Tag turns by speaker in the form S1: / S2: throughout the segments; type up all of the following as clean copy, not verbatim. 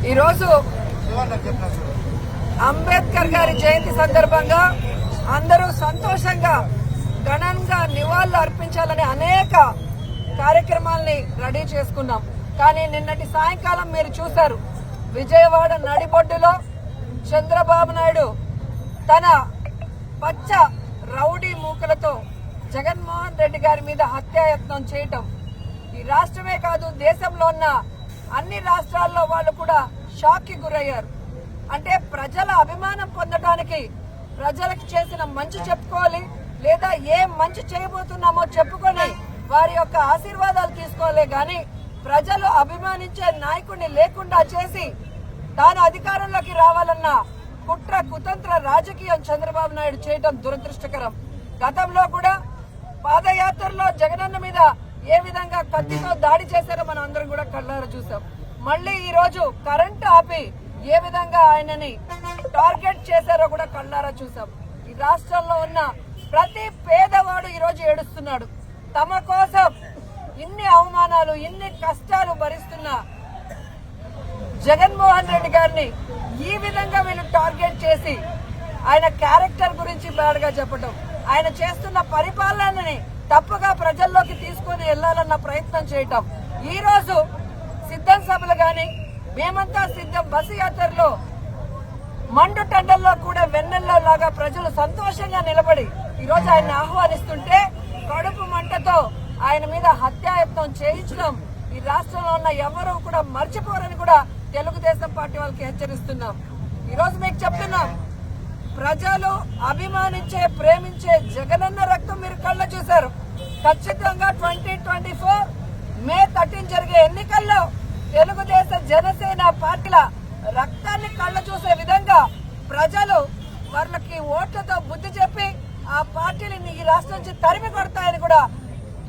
S1: ఈరోజు అంబేద్కర్ గారి జయంతి సందర్భంగా అందరూ సంతోషంగా ఘనంగా నివాళులు అర్పించాలని అనేక కార్యక్రమాల్ని రెడీ చేసుకున్నాం. కానీ నిన్నటి సాయంకాలం మీరు చూశారు, విజయవాడ నడిబొడ్డులో చంద్రబాబు నాయుడు తన పచ్చ రౌడీ మూకలతో జగన్మోహన్ రెడ్డి గారి మీద హత్యాయత్నం చేయటం ఈ రాష్ట్రమే కాదు, దేశంలో ఉన్న అన్ని రాష్ట్రాల్లో వాళ్ళు కూడా షాక్ కి గురయ్యారు. అంటే ప్రజల అభిమానం పొందడానికి ప్రజలకు చేసిన మంచి చెప్పుకోవాలి, లేదా ఏం మంచి చేయబోతున్నామో చెప్పుకొని వారి యొక్క ఆశీర్వాదాలు తీసుకోవాలి. గాని ప్రజలు అభిమానించే నాయకుడిని లేకుండా చేసి తాను అధికారంలోకి రావాలన్న కుట్ర కుతంత్ర రాజకీయం చంద్రబాబు నాయుడు చేయడం దురదృష్టకరం. గతంలో కూడా పాదయాత్రలో జగనన్న మీద ఏ విధంగా కత్తితో దాడి చేశారో మనం అందరం కూడా కళ్ళారా చూసాం. మళ్ళీ ఈ రోజు కరెంటు ఆపి ఏ విధంగా ఆయనని టార్గెట్ చేశారో కూడా కళ్ళారా చూసాం. ఈ రాష్ట్రంలో ఉన్న ప్రతి పేదవాడు ఈ రోజు ఏడుస్తున్నాడు. తమ కోసం ఇన్ని అవమానాలు ఇన్ని కష్టాలు భరిస్తున్న జగన్మోహన్ రెడ్డి గారిని ఈ విధంగా వీళ్ళు టార్గెట్ చేసి ఆయన క్యారెక్టర్ గురించి బ్యాడ్ గా చెప్పడం, ఆయన చేస్తున్న పరిపాలనని తప్పుగా ప్రజల్లోకి తీసుకుని వెళ్లాలన్న ప్రయత్నం చేయటం. ఈ రోజు సిద్ధం సభలు గాని మేమంతా సిద్ధం బస్సు యాత్రలో మండు టండల్లో కూడా వెన్నెల్లో లాగా ప్రజలు సంతోషంగా నిలబడి ఈ రోజు ఆయన ఆహ్వానిస్తుంటే కడుపు మంటతో ఆయన మీద హత్యాయత్నం చేయించడం ఈ రాష్ట్రంలో ఉన్న ఎవరూ కూడా మర్చిపోరని కూడా తెలుగుదేశం పార్టీ వాళ్ళకి హెచ్చరిస్తున్నాం. ఈ రోజు మీకు చెప్తున్నాం, ప్రజలు అభిమానించే ప్రేమించే జగనన్న రక్తం మీరు కళ్ళ చూశారు. ఖచ్చితంగా 2024 మే 13 జరిగే ఎన్నికల్లో తెలుగుదేశ జనసేన పార్టీల రక్తాన్ని కళ్ళ చూసే విధంగా ప్రజలు వాళ్ళకి ఓట్లతో బుద్ధి చెప్పి ఆ పార్టీని ఈ రాష్ట్రం నుంచి తరిమి కొడతాయని కూడా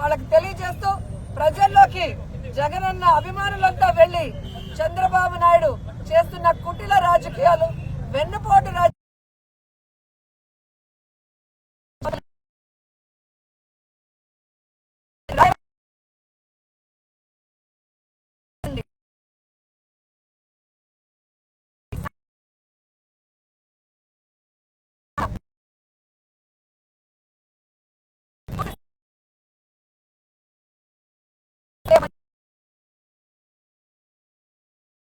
S1: వాళ్ళకి తెలియజేస్తూ ప్రజల్లోకి జగనన్న అభిమానులంతా వెళ్లి చంద్రబాబు నాయుడు చేస్తున్న కుటిల రాజకీయాలు వెన్నుపోటు